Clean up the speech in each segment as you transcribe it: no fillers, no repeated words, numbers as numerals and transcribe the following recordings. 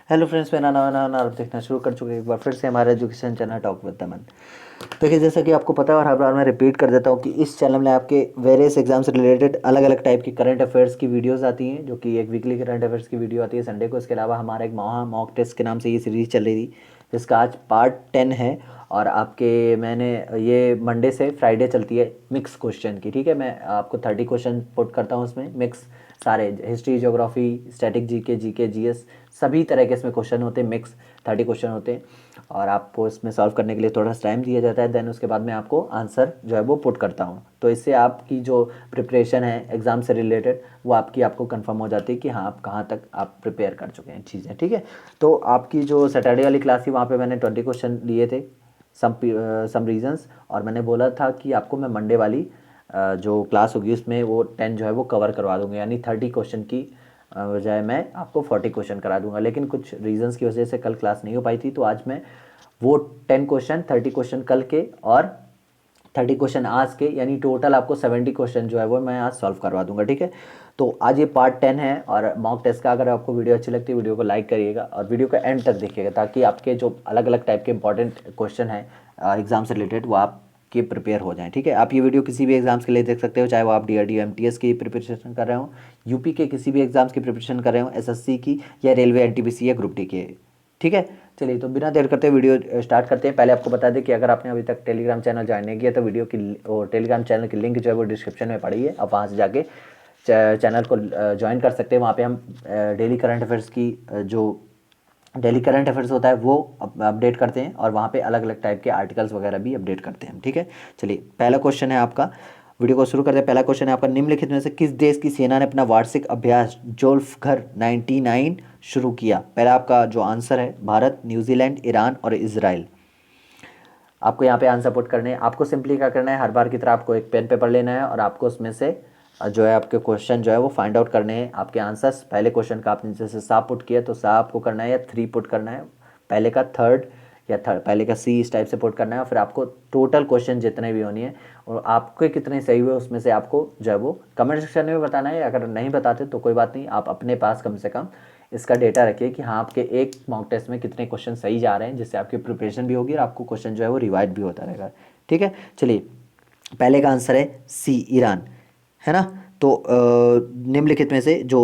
Hello friends, मेरा नाम है आप देखना शुरू कर चुके हैं एक बार फिर से हमारा एजुकेशन चैनल टॉक विद दमन। देखिए, जैसा कि आपको पता है और हर बार मैं रिपीट कर देता हूँ कि इस चैनल में आपके वेरियस एग्जाम से रिलेटेड अलग अलग टाइप की करंट अफेयर्स की वीडियोस आती हैं, जो कि एक वीकली करंट अफेयर्स की वीडियो आती है संडे को। इसके अलावा हमारा एक मॉक टेस्ट के नाम से ये सीरीज़ चल रही थी, जिसका आज पार्ट 10 है। और आपके मैंने ये मंडे से फ्राइडे चलती है मिक्स क्वेश्चन की। ठीक है, मैं आपको 30 क्वेश्चन पुट करता हूँ उसमें मिक्स, सारे history, geography, static, GK, GS, सभी तरह के इसमें क्वेश्चन होते हैं। मिक्स 30 क्वेश्चन होते हैं और आपको इसमें सॉल्व करने के लिए थोड़ा सा टाइम दिया जाता है। देन उसके बाद मैं आपको आंसर जो है वो पुट करता हूँ। तो इससे आपकी जो प्रिपरेशन है एग्ज़ाम से रिलेटेड वो आपको कंफर्म हो जाती है कि हाँ, आप कहाँ तक आप प्रिपेयर कर चुके हैं चीज़ें। ठीक है, तो आपकी जो सैटरडे वाली क्लास थी वहाँ पे मैंने 20 क्वेश्चन लिए थे, सम रीजंस, और मैंने बोला था कि आपको मैं मंडे वाली जो क्लास होगी उसमें वो 10 जो है वो कवर करवा दूंगा, यानी 30 क्वेश्चन की बजाय मैं आपको 40 क्वेश्चन करा दूंगा। लेकिन कुछ रीजंस की वजह से कल क्लास नहीं हो पाई थी, तो आज मैं वो 10 क्वेश्चन, 30 क्वेश्चन कल के और 30 क्वेश्चन आज के, यानी टोटल आपको 70 क्वेश्चन जो है वो मैं आज सॉल्व करवा दूंगा। ठीक है, तो आज ये पार्ट 10 है और मॉक टेस्ट का। अगर आपको वीडियो अच्छी लगती है वीडियो को लाइक करिएगा और वीडियो को एंड तक देखिएगा, ताकि आपके जो अलग अलग टाइप के इंपॉर्टेंट क्वेश्चन हैं एग्जाम से रिलेटेड वो आप के प्रिपेयर हो जाएं। ठीक है, आप ये वीडियो किसी भी एग्जाम्स के लिए देख सकते हो, चाहे वो आप डीआरडी एमटीएस की प्रिपरेशन कर रहे हो, यूपी के किसी भी एग्जाम्स की प्रिपरेशन कर रहे हो, एसएससी की, या रेलवे एनटीपीसी या ग्रुप डी के। ठीक है, चलिए तो बिना देर करते वीडियो स्टार्ट करते हैं। पहले आपको बता दें कि अगर आपने अभी तक टेलीग्राम चैनल ज्वाइन नहीं किया तो वीडियो की और टेलीग्राम चैनल की लिंक जो है वो डिस्क्रिप्शन में पड़ी है, आप वहाँ से जाके चैनल को ज्वाइन कर सकते हैं। वहाँ पे हम डेली करंट अफेयर्स की जो डेली करंट अफेयर्स होता है वो अपडेट करते हैं और वहाँ पे अलग अलग टाइप के आर्टिकल्स वगैरह भी अपडेट करते हैं। ठीक है, चलिए पहला क्वेश्चन है आपका, वीडियो को शुरू करते हैं। पहला क्वेश्चन है आपका, निम्नलिखित में से किस देश की सेना ने अपना वार्षिक अभ्यास जोल्फघर 99 शुरू किया? पहला आपका जो आंसर है भारत, न्यूजीलैंड, ईरान और इजराइल। आपको यहाँ पे आंसर पुट करने हैं। आपको सिंपली क्या करना है, हर बार की तरह आपको एक पेन पेपर लेना है और आपको उसमें से जो है आपके क्वेश्चन जो है वो फाइंड आउट करने हैं, आपके आंसर्स। पहले क्वेश्चन का आपने जैसे सा पुट किया तो सा आपको करना है, या 3 पुट करना है, पहले का थर्ड, या पहले का सी, इस टाइप से पुट करना है। और फिर आपको टोटल क्वेश्चन जितने भी होनी है और आपके कितने सही हुए उसमें से आपको जो है वो कमेंट सेक्शन में बताना है। अगर नहीं बताते तो कोई बात नहीं, आप अपने पास कम से कम इसका डेटा रखिए कि हाँ, आपके एक मॉक टेस्ट में कितने क्वेश्चन सही जा रहे हैं, जिससे आपकी प्रिपरेशन भी होगी और आपको क्वेश्चन जो है वो रिवाइज भी होता रहेगा। ठीक है, चलिए पहले का आंसर है सी, ईरान, है ना। तो निम्नलिखित में से जो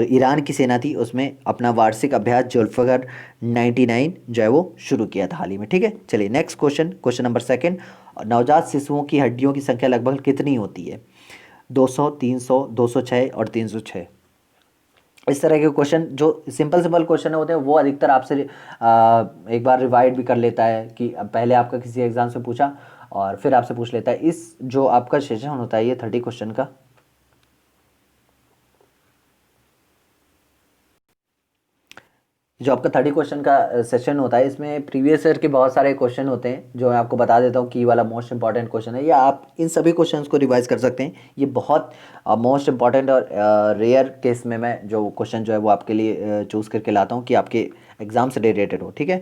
ईरान की सेना थी उसमें अपना वार्षिक अभ्यास जुल्फगर 99 जो है वो शुरू किया था हाल ही में। ठीक है, चलिए next question, question number second, नवजात शिशुओं की हड्डियों की संख्या लगभग कितनी होती है? 200, 300, 206 और 306। इस तरह के क्वेश्चन जो सिंपल सिंपल क्वेश्चन होते हैं वो अधिकतर आपसे एक बार रिवाइड भी कर लेता है कि पहले आपका किसी एग्जाम से पूछा और फिर आपसे पूछ लेता है। इस जो आपका सेशन होता है ये 30 क्वेश्चन का, जो आपका 30 क्वेश्चन का सेशन होता है, इसमें प्रीवियस ईयर के बहुत सारे क्वेश्चन होते हैं जो मैं आपको बता देता हूँ कि ये वाला मोस्ट इंपॉर्टेंट क्वेश्चन है, या आप इन सभी क्वेश्चंस को रिवाइज कर सकते हैं। ये बहुत मोस्ट इंपॉर्टेंट और रेयर केस में मैं जो क्वेश्चन जो है वो आपके लिए चूज़ करके लाता हूँ कि आपके एग्जाम से रिलेटेड हो। ठीक है,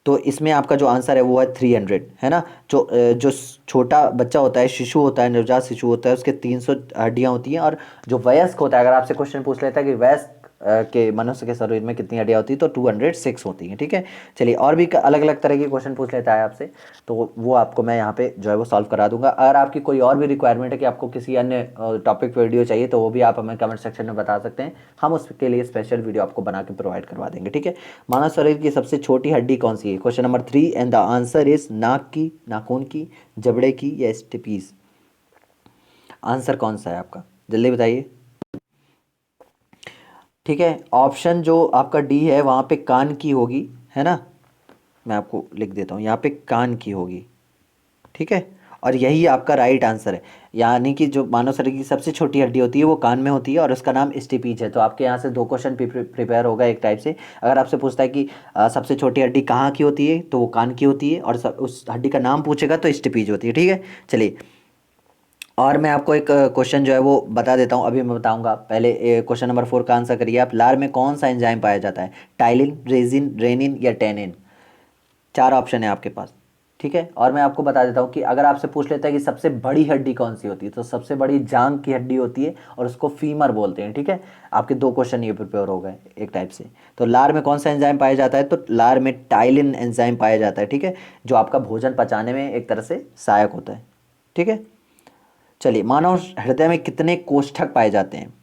तो इसमें आपका जो आंसर है वो है 300, है ना। जो छोटा बच्चा होता है, शिशु होता है, नवजात शिशु होता है, उसके 300 हड्डियाँ होती हैं। और जो वयस्क होता है, अगर आपसे क्वेश्चन पूछ लेता है कि वयस्क के मनुष्य के शरीर में कितनी हड्डियाँ होती है, तो 206 होती हैं। ठीक है, चलिए और भी अलग अलग तरह के क्वेश्चन पूछ लेता है आपसे, तो वो आपको मैं यहाँ पे जो है वो सॉल्व करा दूंगा। अगर आपकी कोई और भी रिक्वायरमेंट है कि आपको किसी अन्य टॉपिक पे वीडियो चाहिए, तो वो भी आप हमें कमेंट सेक्शन में बता सकते हैं, हम उसके लिए स्पेशल वीडियो आपको बना के प्रोवाइड करवा देंगे। ठीक है, मानव शरीर की सबसे छोटी हड्डी कौन सी है? Question number 3 and the answer is नाक की, नाखून की, जबड़े की या स्टेपीज। आंसर कौन सा है आपका, जल्दी बताइए। ठीक है, ऑप्शन जो आपका डी है वहाँ पे कान की होगी, है ना। मैं आपको लिख देता हूँ, यहाँ पे कान की होगी। ठीक है, और यही आपका राइट आंसर है। यानी कि जो मानव शरीर की सबसे छोटी हड्डी होती है वो कान में होती है और उसका नाम स्टेपीज है। तो आपके यहाँ से 2 क्वेश्चन प्रिपेयर होगा एक टाइप से। अगर आपसे पूछता है कि सबसे छोटी हड्डी कहाँ की होती है, तो वो कान की होती है, और उस हड्डी का नाम पूछेगा तो स्टेपीज होती है। ठीक है, चलिए और मैं आपको एक क्वेश्चन जो है वो बता देता हूँ, अभी मैं बताऊंगा। पहले क्वेश्चन नंबर 4 का आंसर करिए आप। लार में कौन सा एंजाइम पाया जाता है? टाइलिन, रेजिन, रेनिन या टेनिन। 4 ऑप्शन है आपके पास। ठीक है। और मैं आपको बता देता हूँ कि अगर आपसे पूछ लेता है कि सबसे बड़ी हड्डी कौन सी होती है, तो सबसे बड़ी जांग की हड्डी होती है और उसको फीमर बोलते हैं, ठीक है। आपके 2 क्वेश्चन ये प्रिपेयर हो गए एक टाइप से। तो लार में कौन सा एंजाइम पाया जाता है, तो लार में टाइलिन एंजाइम पाया जाता है, ठीक है, जो आपका भोजन पचाने में एक तरह से सहायक होता है, ठीक है। चलिए, मानव हृदय में कितने कोष्ठक पाए जाते हैं,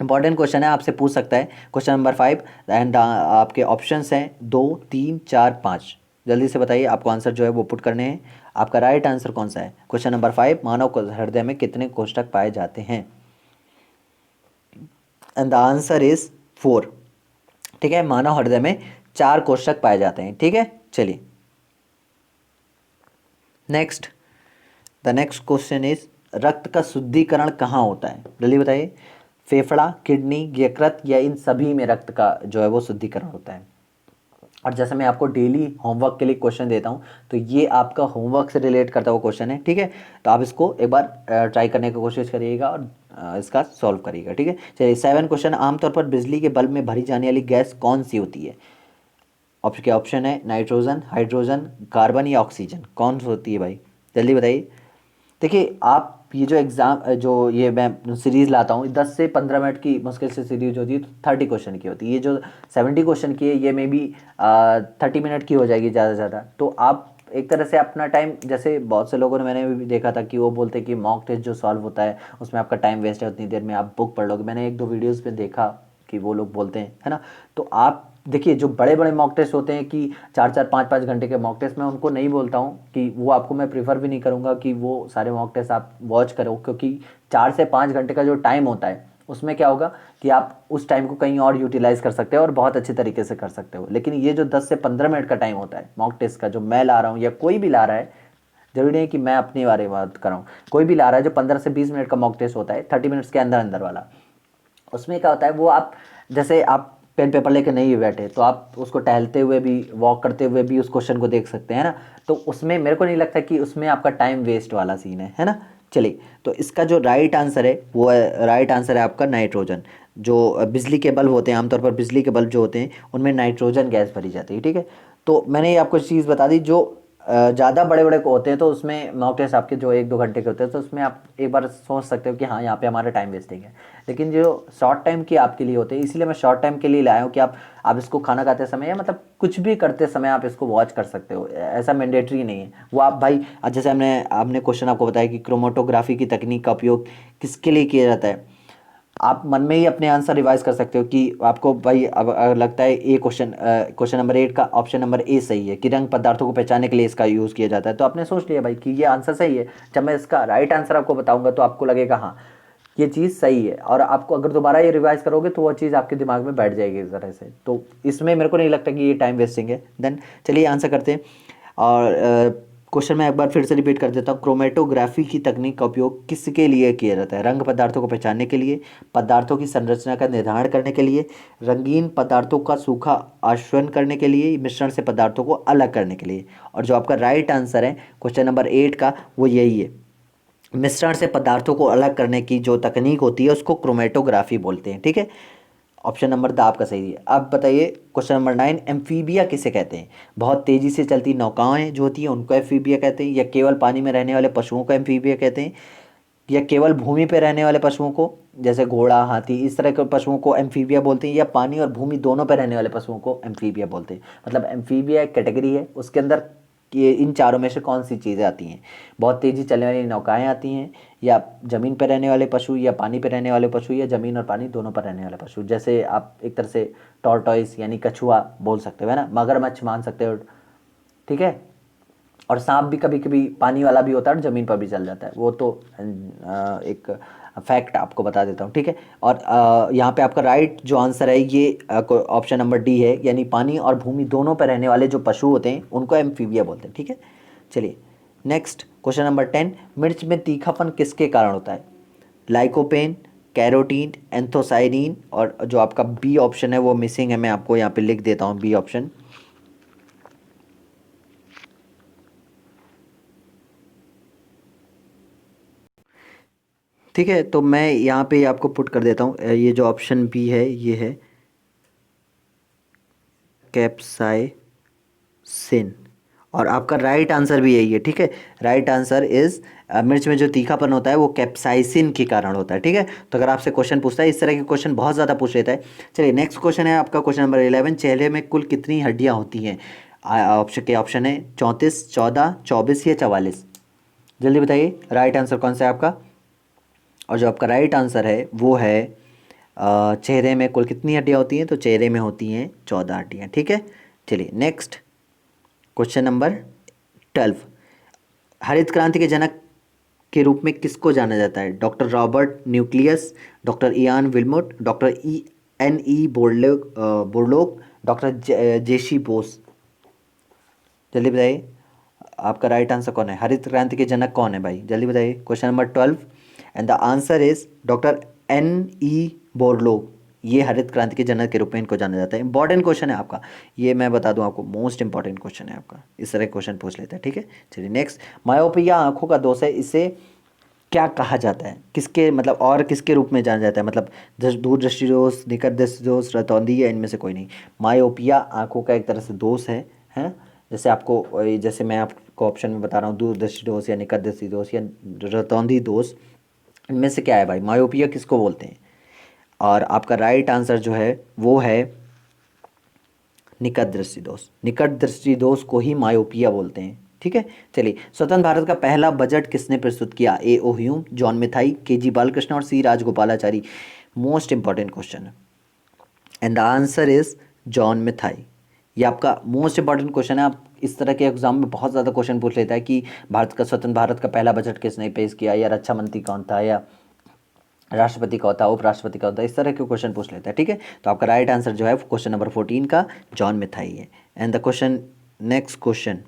इंपॉर्टेंट क्वेश्चन है, आपसे पूछ सकता है। क्वेश्चन नंबर 5 एंड आपके ऑप्शंस हैं 2, 3, 4, 5। जल्दी से बताइए, आपको आंसर जो है वो पुट करने हैं। आपका राइट आंसर कौन सा है? क्वेश्चन नंबर 5, मानव हृदय में कितने कोष्ठक पाए जाते हैं? एंड द आंसर इज 4, ठीक है। मानव हृदय में 4 कोष्ठक पाए जाते हैं, ठीक है। चलिए next, the next question is रक्त का शुद्धिकरण कहाँ होता है? जल्दी बताइए, फेफड़ा, किडनी, यकृत या इन सभी में रक्त का जो है वो शुद्धिकरण होता है? और जैसे मैं आपको डेली होमवर्क के लिए क्वेश्चन देता हूँ, तो ये आपका होमवर्क से रिलेट करता हुआ क्वेश्चन है, ठीक है। तो आप इसको एक बार ट्राई करने की कोशिश करिएगा और इसका सॉल्व करिएगा, ठीक है। चलिए 7 क्वेश्चन, आमतौर पर बिजली के बल्ब में भरी जाने वाली गैस कौन सी होती है? आपके ऑप्शन है नाइट्रोजन, हाइड्रोजन, कार्बन या ऑक्सीजन। कौन सी होती है भाई? जल्दी बताइए। देखिए, आप ये जो एग्ज़ाम जो ये मैं सीरीज़ लाता हूँ, 10 से 15 मिनट की मुश्किल से सीरीज होती है, तो 30 क्वेश्चन की होती है। ये जो 70 क्वेश्चन की है, ये मे बी 30 मिनट की हो जाएगी ज़्यादा से ज़्यादा। तो आप एक तरह से अपना टाइम, जैसे बहुत से लोगों ने, मैंने भी देखा था कि वो बोलते हैं कि मॉक टेस्ट जो सॉल्व होता है उसमें आपका टाइम वेस्ट है, उतनी देर में आप बुक पढ़ लोगे। मैंने 1-2 वीडियोज़ में देखा कि वो लोग बोलते हैं, है ना। तो आप देखिए, जो बड़े बड़े मॉक टेस्ट होते हैं कि 4-4, 5-5 घंटे के मॉक टेस्ट, मैं उनको नहीं बोलता हूँ कि वो आपको, मैं प्रीफर भी नहीं करूँगा कि वो सारे मॉक टेस्ट आप वॉच करो, क्योंकि 4 से 5 घंटे का जो टाइम होता है उसमें क्या होगा कि आप उस टाइम को कहीं और यूटिलाइज़ कर सकते हो और बहुत अच्छे तरीके से कर सकते हो। लेकिन ये जो 10 से 15 मिनट का टाइम होता है मॉक टेस्ट का, जो मैं ला रहा हूँ या कोई भी ला रहा है, जरूरी नहीं कि मैं अपने बारे में बात कर रहा हूँ, कोई भी ला रहा है, जो 15 से 20 मिनट का मॉक टेस्ट होता है, 30 मिनट्स के अंदर अंदर वाला, उसमें क्या होता है, वो आप जैसे आप पेन पेपर लेके नहीं बैठे, तो आप उसको टहलते हुए भी, वॉक करते हुए भी उस क्वेश्चन को देख सकते हैं ना। तो उसमें मेरे को नहीं लगता कि उसमें आपका टाइम वेस्ट वाला सीन है ना। चलिए, तो इसका जो राइट आंसर है वो राइट आंसर है आपका नाइट्रोजन। जो बिजली के बल्ब होते हैं, आमतौर पर बिजली के बल्ब जो होते हैं उनमें नाइट्रोजन गैस भरी जाती है, ठीक है। तो मैंने ये आपको चीज़ बता दी, जो ज़्यादा बड़े बड़े को होते हैं तो उसमें मॉक टेस्ट आपके जो 1-2 घंटे के होते हैं, तो उसमें आप एक बार सोच सकते हो कि हाँ, यहाँ पे हमारा टाइम वेस्टिंग है। लेकिन जो शॉर्ट टाइम के आपके लिए होते हैं, इसीलिए मैं शॉर्ट टाइम के लिए लाया हूँ कि आप इसको खाना खाते समय या मतलब कुछ भी करते समय आप इसको वॉच कर सकते हो, ऐसा मैंडेटरी नहीं है वो। आप भाई, जैसे आपने क्वेश्चन आपको बताया कि क्रोमेटोग्राफी की तकनीक का उपयोग किसके लिए किया जाता है, आप मन में ही अपने आंसर रिवाइज कर सकते हो कि आपको भाई अब अगर लगता है ए क्वेश्चन नंबर 8 का ऑप्शन नंबर ए सही है कि रंग पदार्थों को पहचानने के लिए इसका यूज़ किया जाता है, तो आपने सोच लिया भाई कि ये आंसर सही है। जब मैं इसका राइट आंसर आपको बताऊंगा तो आपको लगेगा हाँ, ये चीज़ सही है, और आपको अगर दोबारा ये रिवाइज करोगे तो वो चीज़ आपके दिमाग में बैठ जाएगी इस तरह से। तो इसमें मेरे को नहीं लगता कि ये टाइम वेस्टिंग है। देन चलिए आंसर करते हैं। और क्वेश्चन मैं एक बार फिर से रिपीट कर देता हूँ, क्रोमेटोग्राफी की तकनीक का उपयोग किसके लिए किया जाता है? रंग पदार्थों को पहचानने के लिए, पदार्थों की संरचना का निर्धारण करने के लिए, रंगीन पदार्थों का सूखा आश्वन करने के लिए, मिश्रण से पदार्थों को अलग करने के लिए। और जो आपका राइट आंसर है क्वेश्चन नंबर 8 का, वो यही है। मिश्रण से पदार्थों को अलग करने की जो तकनीक होती है उसको क्रोमेटोग्राफी बोलते हैं, ठीक है। ऑप्शन नंबर द आपका सही है। अब बताइए क्वेश्चन नंबर 9, एम्फीबिया किसे कहते हैं? बहुत तेज़ी से चलती नौकाएं जो होती हैं उनको एम्फीबिया कहते हैं, या केवल पानी में रहने वाले पशुओं को एम्फीबिया कहते हैं, या केवल भूमि पर रहने वाले पशुओं को, जैसे घोड़ा, हाथी, इस तरह के पशुओं को एम्फीबिया बोलते हैं, या पानी और भूमि दोनों पर रहने वाले पशुओं को एम्फीबिया बोलते हैं? मतलब एम्फीबिया एक कैटेगरी है, उसके अंदर ये इन चारों में से कौन सी चीज़ें आती हैं? बहुत तेज़ी चलने वाली नौकाएं आती हैं, या ज़मीन पर रहने वाले पशु, या पानी पर रहने वाले पशु, या ज़मीन और पानी दोनों पर रहने वाले पशु। जैसे आप एक तरह से टॉर्टॉइस यानी कछुआ बोल सकते हो, है ना, मगरमच्छ मान सकते हो, ठीक है। और सांप भी कभी कभी पानी वाला भी होता है और ज़मीन पर भी चल जाता है, वो तो एक फैक्ट आपको बता देता हूँ, ठीक है। और यहाँ पे आपका राइट जो आंसर है ये ऑप्शन नंबर डी है, यानी पानी और भूमि दोनों पर रहने वाले जो पशु होते हैं उनको एम्फीबिया बोलते हैं, ठीक है। चलिए नेक्स्ट क्वेश्चन नंबर 10, मिर्च में तीखापन किसके कारण होता है? लाइकोपेन, कैरोटीन, एंथोसाइनिन, और जो आपका बी ऑप्शन है वो मिसिंग है, मैं आपको यहाँ पे लिख देता हूँ बी ऑप्शन। ठीक है, तो मैं यहाँ पे आपको पुट कर देता हूँ, ये जो ऑप्शन बी है ये है कैप्साइसिन, और आपका राइट आंसर भी यही है, ठीक है। राइट आंसर इज मिर्च में जो तीखापन होता है वो कैप्साइसिन के कारण होता है, ठीक है। तो अगर आपसे क्वेश्चन पूछता है, इस तरह के क्वेश्चन बहुत ज़्यादा पूछ लेता है। चलिए नेक्स्ट क्वेश्चन है आपका, क्वेश्चन नंबर 11। चेहरे में कुल कितनी हड्डियाँ होती हैं? ऑप्शन है 34, 14, 24 या 44। जल्दी बताइए राइट आंसर कौन सा है आपका। और जो आपका राइट आंसर है वो है चेहरे में कुल कितनी हड्डियाँ होती हैं? तो चेहरे में होती हैं 14 हड्डियाँ, ठीक है। चलिए नेक्स्ट क्वेश्चन नंबर 12। हरित क्रांति के जनक के रूप में किसको जाना जाता है? Doctor Robert nucleus, doctor Ian Wilmut, doctor E Borlaug, doctor J C Bose. जल्दी बताइए आपका राइट आंसर कौन है? हरित क्रांति के जनक कौन है भाई? जल्दी बताइए। Question number 12 and the answer is doctor NE Borlaug. ये हरित क्रांति के जनक के रूप में इनको जाना जाता है। इंपॉर्टेंट क्वेश्चन है आपका, ये मैं बता दूं आपको, मोस्ट इंपॉर्टेंट क्वेश्चन है आपका। इस तरह क्वेश्चन पूछ लेते हैं, ठीक है। चलिए नेक्स्ट, मायोपिया आंखों का दोष है, इसे क्या कहा जाता है? किसके मतलब और किसके रूप में जाना जाता है? मतलब दूरदृष्टि दोष, निकट दृष्टि दोष, रतौंधी, या इनमें से कोई नहीं। मायोपिया आंखों का एक तरह से दोष है। जैसे आपको जैसे मैं आपको ऑप्शन में बता रहा हूँ, दूरदृष्टि दोष या निकट दृष्टि दोष या रतौंधी दोष, इनमें से क्या है भाई? मायोपिया किसको बोलते हैं? और आपका राइट आंसर जो है वो है निकट दृष्टि दोष। निकट दृष्टि दोष को ही मायोपिया बोलते हैं, ठीक है। चलिए, स्वतंत्र भारत का पहला बजट किसने प्रस्तुत किया? A O Hume, John Matthai, KG Balakrishna और C Rajagopalachari. Most important question है and the answer is John Matthai. ये आपका मोस्ट इंपॉर्टेंट क्वेश्चन है। आप इस तरह के एग्जाम में बहुत ज़्यादा क्वेश्चन पूछ लेता है कि स्वतंत्र भारत का पहला बजट किसने पेश किया, या रक्षा मंत्री कौन था, या राष्ट्रपति का होता है, उपराष्ट्रपति का होता है, इस तरह के क्वेश्चन पूछ लेता है, ठीक है। तो आपका राइट आंसर जो है क्वेश्चन नंबर 14 का जॉन मिथाई है। And the question, next question,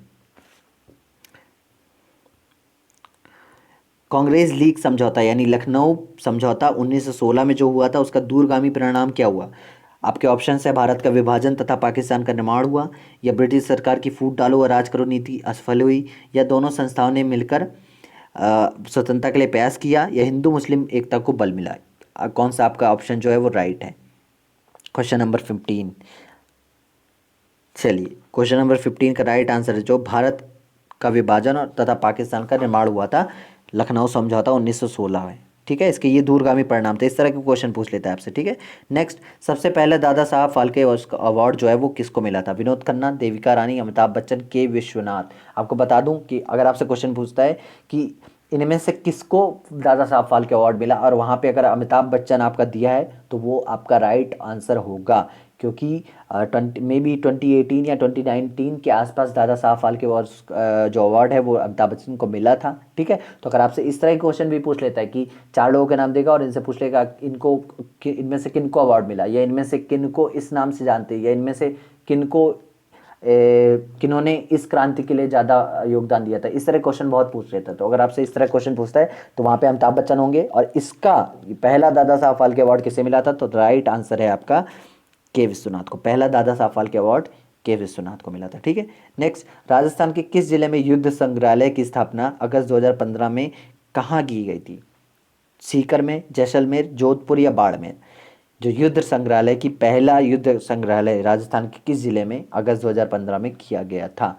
Congress league समझौता यानी लखनऊ समझौता 1916 में जो हुआ था, उसका दूरगामी परिणाम क्या हुआ? आपके ऑप्शन है, भारत का विभाजन तथा पाकिस्तान का निर्माण हुआ, या ब्रिटिश सरकार की फूट डालो और राज करो नीति असफल हुई, या दोनों संस्थाओं ने मिलकर स्वतंत्रता के लिए प्रयास किया, या हिंदू मुस्लिम एकता को बल मिला। कौन सा आपका ऑप्शन जो है वो राइट है? Question number 15। चलिए, क्वेश्चन नंबर 15 का राइट आंसर है जो भारत का विभाजन और तथा पाकिस्तान का निर्माण हुआ था लखनऊ समझौता 1916 में, ठीक है। इसके ये दूरगामी परिणाम थे। इस तरह के क्वेश्चन पूछ लेता है आपसे, ठीक है। नेक्स्ट, सबसे पहले दादा साहब फाल्के अवार्ड जो है वो किसको मिला था? विनोद खन्ना, देविका रानी, अमिताभ बच्चन, के विश्वनाथ। आपको बता दूं कि अगर आपसे क्वेश्चन पूछता है कि इनमें से किसको दादा साहब फाल्के अवार्ड मिला, और वहाँ पे अगर अमिताभ बच्चन आपका दिया है, तो वो आपका राइट आंसर होगा, क्योंकि 2018 या 2019 के आसपास दादा साहब फाल्के जो अवार्ड है वो अमिताभ बच्चन को मिला था, ठीक है। तो अगर आपसे इस तरह के क्वेश्चन भी पूछ लेता है कि 4 लोगों के नाम देगा और इनसे पूछ लेगा इनमें से किनको अवार्ड मिला, या इनमें से किनको इस नाम से जानते हैं, या इनमें से किनको किन्होंने इस क्रांति के लिए ज़्यादा योगदान दिया था, इस तरह क्वेश्चन बहुत पूछ लेता है। तो अगर आपसे इस तरह क्वेश्चन पूछता है तो वहाँ पे अमिताभ बच्चन होंगे। और इसका पहला दादा साहब फाल्के अवार्ड किसे मिला था? तो राइट आंसर है आपका के विश्वनाथ को। पहला दादा साहब फाल्के अवार्ड के विश्वनाथ को मिला था, ठीक है। नेक्स्ट, राजस्थान के किस जिले में युद्ध संग्रहालय की स्थापना अगस्त 2015 में कहाँ की गई थी? सीकर में, जैसलमेर, जोधपुर या बाड़मेर। जो युद्ध संग्रहालय की पहला युद्ध संग्रहालय राजस्थान के किस जिले में अगस्त 2015 में किया गया था?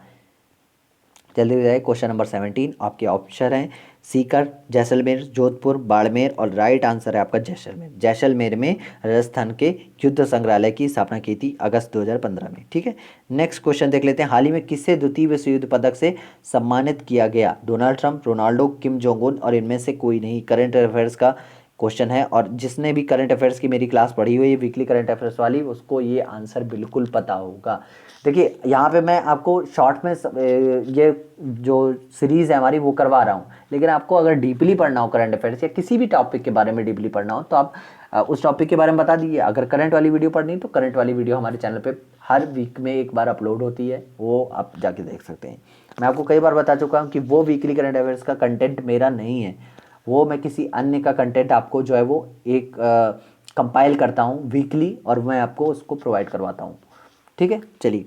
जल्दी बताइए। क्वेश्चन नंबर 17 आपके ऑप्शन हैं सीकर, जैसलमेर, जोधपुर, बाड़मेर, और राइट आंसर है आपका जैसलमेर। जैसलमेर में राजस्थान के युद्ध संग्रहालय की स्थापना की थी अगस्त 2015 में, ठीक है। नेक्स्ट क्वेश्चन देख लेते हैं। हाल ही में किसे द्वितीय विश्व युद्ध पदक से सम्मानित किया गया? Donald Trump, Ronaldo, Kim Jong Un, और इनमें से कोई नहीं। करंट अफेयर्स का क्वेश्चन है, और जिसने भी करंट अफेयर्स की मेरी क्लास पढ़ी हुई है वीकली करंट अफेयर्स वाली, उसको ये आंसर बिल्कुल पता होगा। देखिए यहाँ पे मैं आपको शॉर्ट में ये जो सीरीज़ है हमारी वो करवा रहा हूँ, लेकिन आपको अगर डीपली पढ़ना हो करंट अफेयर्स या किसी भी टॉपिक के बारे में डीपली पढ़ना हो तो आप उस टॉपिक के बारे में बता दीजिए। अगर करंट वाली वीडियो पढ़नी तो करंट वाली वीडियो हमारे चैनल पे हर वीक में एक बार अपलोड होती है, वो आप जाके देख सकते हैं। मैं आपको कई बार बता चुका हूँ कि वो वीकली करंट अफेयर्स का कंटेंट मेरा नहीं है, वो मैं किसी अन्य का कंटेंट आपको जो है वो एक कंपाइल करता हूँ वीकली, और मैं आपको उसको प्रोवाइड करवाता हूँ, ठीक है। चलिए,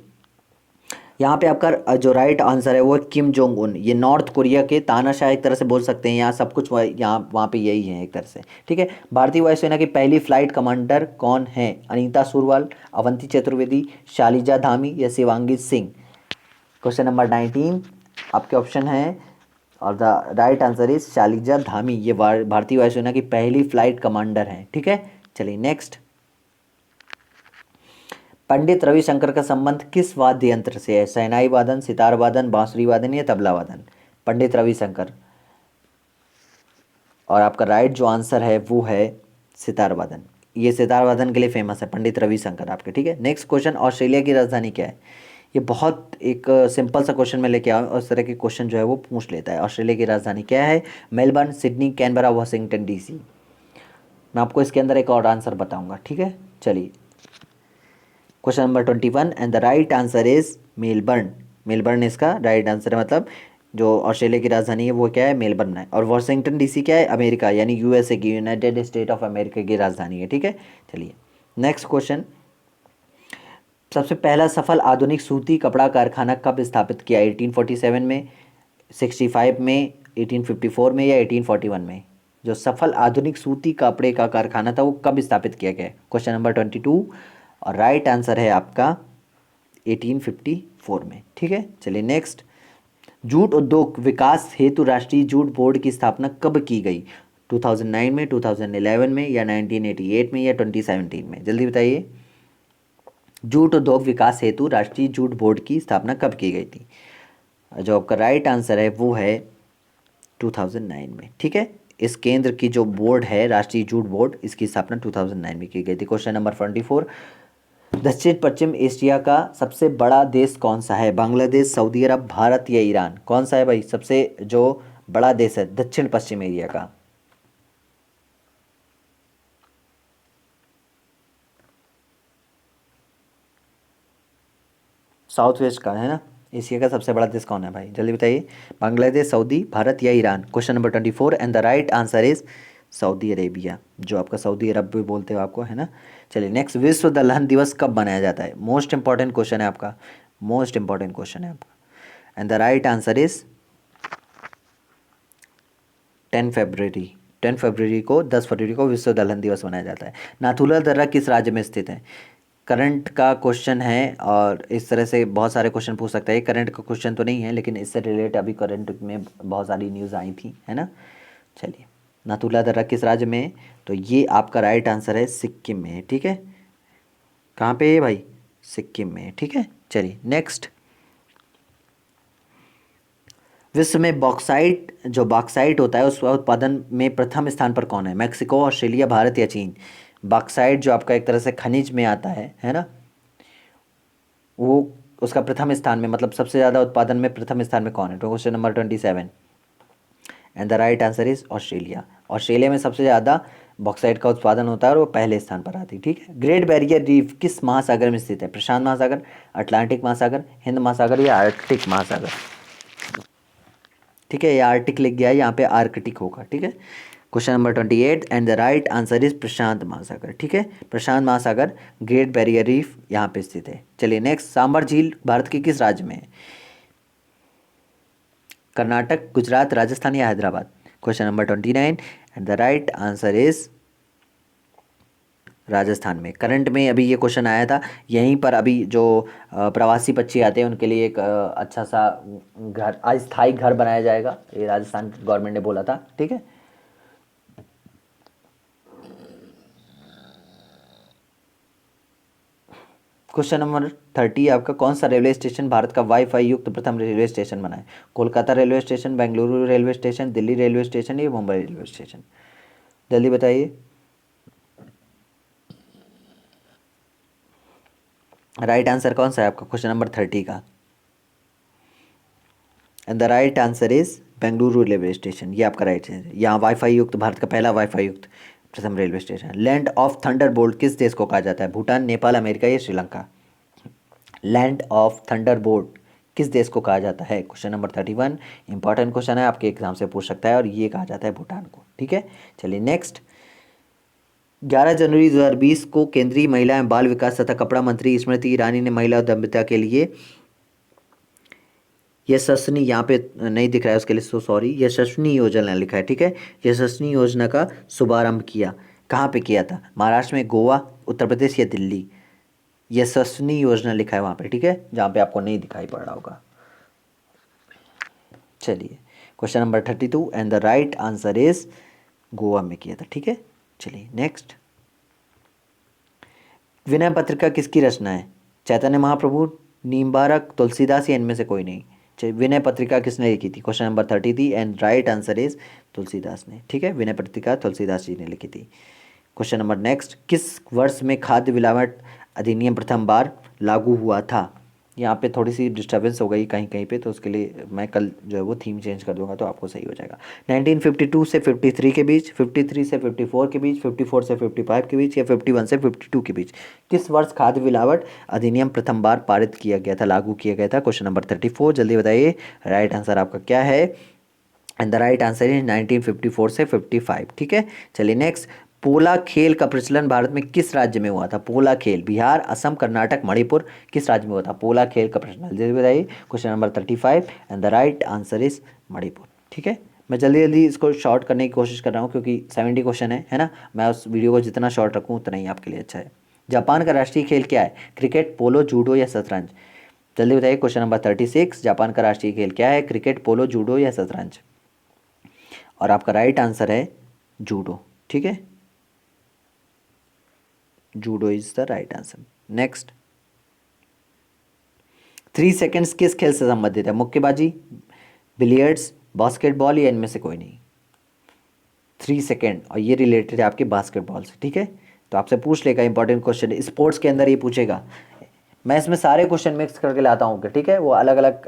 यहाँ पे आपका जो राइट आंसर है वो है किम जोंग उन। ये नॉर्थ कोरिया के तानाशाह एक तरह से बोल सकते हैं, यहाँ सब कुछ यहाँ वहाँ पे यही है एक तरह से, ठीक है। भारतीय वायुसेना की पहली फ्लाइट कमांडर कौन है? अनीता सुरवाल, अवंती चतुर्वेदी, शालिजा धामी या शिवांगी सिंह। क्वेश्चन नंबर 19 आपके ऑप्शन है और the right answer is Shaliza Dhami. ये भारतीय वायुसेना की पहली फ्लाइट कमांडर हैं। ठीक है, चलिए नेक्स्ट। पंडित रविशंकर का संबंध किस वाद्य यंत्र से है? शहनाई वादन, सितार वादन, बांसुरी वादन या तबला वादन? पंडित रविशंकर। और आपका राइट जो आंसर है वो है सितार वादन। ये सितार वादन के लिए फेमस है पंडित रविशंकर आपके। ठीक है, नेक्स्ट क्वेश्चन, ऑस्ट्रेलिया की राजधानी क्या है? ये बहुत एक सिंपल सा क्वेश्चन में लेके आया हूं, उस तरह के क्वेश्चन जो है वो पूछ लेता है। ऑस्ट्रेलिया की राजधानी क्या है? Melbourne, Sydney, Canberra, Washington DC. मैं आपको इसके अंदर एक और आंसर बताऊंगा। ठीक है, चलिए question number 21 and the right answer is Melbourne. Melbourne इसका राइट आंसर है, मतलब जो ऑस्ट्रेलिया की राजधानी है वो क्या है? मेलबर्न है। और वाशिंगटन डीसी क्या है? अमेरिका यानी यूएसए की, यूनाइटेड स्टेट ऑफ अमेरिका की राजधानी है। ठीक है, चलिए नेक्स्ट क्वेश्चन। सबसे पहला सफल आधुनिक सूती कपड़ा कारखाना कब स्थापित किया? 1847 में, 65 में, 1854 में या 1841 में? जो सफल आधुनिक सूती कपड़े का कारखाना था वो कब स्थापित किया गया? क्वेश्चन नंबर 22 और राइट आंसर है आपका 1854 में। ठीक है, चलिए नेक्स्ट। जूट उद्योग विकास हेतु राष्ट्रीय जूट बोर्ड की स्थापना कब की गई? 2009 में, 2011 में या 1988 में या 2017 में? जल्दी बताइए। जूट उद्योग विकास हेतु राष्ट्रीय जूट बोर्ड की स्थापना कब की गई थी? जो आपका राइट आंसर है वो है 2009 में। ठीक है, इस केंद्र की जो बोर्ड है राष्ट्रीय जूट बोर्ड, इसकी स्थापना 2009 में की गई थी। क्वेश्चन नंबर 24, दक्षिण पश्चिम एशिया का सबसे बड़ा देश कौन सा है? बांग्लादेश, सऊदी अरब, भारत या ईरान? कौन सा है भाई सबसे जो बड़ा देश है दक्षिण पश्चिम एरिया का? साउथ वेस्ट का है ना। एशिया का सबसे बड़ा देश कौन है भाई? जल्दी बताइए। बांग्लादेश, सऊदी, भारत या Iran? Question number 24 and the right answer is Saudi Arabia, जो आपका सऊदी अरब भी बोलते हो आपको, है ना। चलिए नेक्स्ट, विश्व दलहन दिवस कब मनाया जाता है? मोस्ट इंपॉर्टेंट क्वेश्चन है आपका, मोस्ट इंपॉर्टेंट क्वेश्चन है आपका। And the right answer is 10 फरवरी। 10 फरवरी को, 10 फरवरी को विश्व दलहन दिवस मनाया जाता है। नाथुला दर्रा किस राज्य में स्थित है? करंट का क्वेश्चन है और इस तरह से बहुत सारे क्वेश्चन पूछ सकता है। करंट का क्वेश्चन तो नहीं है लेकिन इससे रिलेट अभी करंट में बहुत सारी न्यूज़ आई थी, है ना। चलिए, नाथुला दर्रा किस राज्य में है? तो ये आपका राइट आंसर है सिक्किम में है। ठीक है, कहाँ पे है भाई? सिक्किम में। ठीक है, चलिए नेक्स्ट। विश्व में बॉक्साइट, जो बॉक्साइट होता है उसका उत्पादन में प्रथम स्थान पर कौन है? मैक्सिको, ऑस्ट्रेलिया, भारत या चीन? बॉक्साइट जो आपका एक तरह से खनिज में आता है ना, वो उसका प्रथम स्थान में, मतलब सबसे ज़्यादा उत्पादन में प्रथम स्थान में कौन है? तो question number 27 and the right answer is Australia. Australia में सबसे ज़्यादा बॉक्साइट का उत्पादन होता है और वो पहले स्थान पर आती है। ठीक है, ग्रेट बैरियर रीफ किस महासागर में स्थित है? प्रशांत महासागर, अटलांटिक महासागर, हिंद महासागर या आर्कटिक महासागर? ठीक है, ये आर्टिक लिख गया है, यहाँ पे आर्कटिक होगा। ठीक है, question number 28 and the right answer is Prashant Mahasagar. ठीक है, प्रशांत महासागर, ग्रेट बैरियर रीफ यहाँ पे स्थित है। चलिए नेक्स्ट, सांबर झील भारत के किस राज्य में है? कर्नाटक, गुजरात, राजस्थान या Hyderabad? Question number 29 and the right answer is Rajasthan में। करंट में अभी ये क्वेश्चन आया था, यहीं पर अभी जो प्रवासी पक्षी आते हैं उनके लिए एक अच्छा सा घर, अस्थायी घर बनाया जाएगा, ये राजस्थान गवर्नमेंट ने बोला था। ठीक है, क्वेश्चन नंबर 30 आपका, कौन सा रेलवे स्टेशन भारत का वाईफाई युक्त प्रथम रेलवे स्टेशन बना है? Kolkata railway station, Bengaluru railway station, Delhi railway station या मुंबई रेलवे स्टेशन? जल्दी बताइए। राइट आंसर कौन सा है आपका क्वेश्चन नंबर 30 का? And the right answer is Bengaluru railway station, ये आपका राइट आंसर। यहाँ वाईफाई युक्त, भारत का पहला वाईफाई युक्त प्रथम railway station. Land of Thunderbolt किस देश को कहा जाता है? भूटान, नेपाल, अमेरिका या श्रीलंका? लैंड ऑफ थंडरबोल्ट किस देश को कहा जाता है? क्वेश्चन नंबर 31 इंपॉर्टेंट क्वेश्चन है, आपके एग्जाम से पूछ सकता है और ये कहा जाता है भूटान को। ठीक है, चलिए नेक्स्ट। 11 जनवरी 2020 को केंद्रीय महिला एवं बाल विकास तथा कपड़ा मंत्री स्मृति ईरानी ने महिला उद्यमिता के लिए यशस्विनी, यहाँ पे नहीं दिख रहा है उसके लिए सो सॉरी, यशस्विनी योजना लिखा है। ठीक है, यशस्विनी योजना का शुभारंभ किया, कहाँ पे किया था? महाराष्ट्र में, गोवा, उत्तर प्रदेश या दिल्ली? यशस्विनी योजना लिखा है वहाँ पे। ठीक है, जहाँ पे आपको नहीं दिखाई पड़ रहा होगा। चलिए question number 32 and the right answer is Goa में किया था। ठीक है, चलिए नेक्स्ट। विनय पत्रिका किसकी रचना है? चैतन्य महाप्रभु, नीमबारक, तुलसीदास या इनमें से कोई नहीं। चलिए विनय पत्रिका किसने लिखी थी? Question number 33 and right answer is Tulsidas ने। ठीक है, विनय पत्रिका तुलसीदास जी ने लिखी थी। क्वेश्चन नंबर नेक्स्ट, किस वर्ष में खाद्य मिलावट अधिनियम प्रथम बार लागू हुआ था? यहाँ पे थोड़ी सी डिस्टर्बेंस हो गई कहीं कहीं पे, तो उसके लिए मैं कल जो है वो थीम चेंज कर दूंगा तो आपको सही हो जाएगा। 1952 से 53 के बीच, 53 से 54 के बीच, 54 से 55 के बीच या 51 से 52 के बीच किस वर्ष खाद्य मिलावट अधिनियम प्रथम बार पारित किया गया था, लागू किया गया था? क्वेश्चन नंबर 34, जल्दी बताइए राइट आंसर आपका क्या है? And the right answer is 1954 से 55। ठीक है, चलिए नेक्स्ट। पोला खेल का प्रचलन भारत में किस राज्य में हुआ था? पोला खेल बिहार, असम, कर्नाटक, मणिपुर, किस राज्य में हुआ था पोला खेल का प्रचलन? जल्दी बताइए। Question number 35 and the right answer is Manipur. ठीक है, मैं जल्दी जल्दी इसको शॉर्ट करने की कोशिश कर रहा हूँ क्योंकि 70 क्वेश्चन है ना। मैं उस वीडियो को जितना शॉर्ट रखूँ उतना ही आपके लिए अच्छा है। जापान का राष्ट्रीय खेल क्या है? क्रिकेट, पोलो, जूडो या शतरंज? जल्दी बताइए। क्वेश्चन नंबर 36, जापान का राष्ट्रीय खेल क्या है? क्रिकेट, पोलो, जूडो या शतरंज? और आपका राइट आंसर है जूडो। ठीक है, judo is the right answer. Next, 3 seconds किस खेल से संबंधित है? मुक्केबाजी, बिलियर्ड्स, बास्केटबॉल या इनमें से कोई नहीं। 3 सेकेंड, और ये रिलेटेड है आपके बास्केटबॉल से। ठीक है, तो आपसे पूछ लेगा, इंपॉर्टेंट क्वेश्चन स्पोर्ट्स के अंदर ये पूछेगा। मैं इसमें सारे क्वेश्चन मिक्स करके लाता हूँ, ठीक है, वो अलग अलग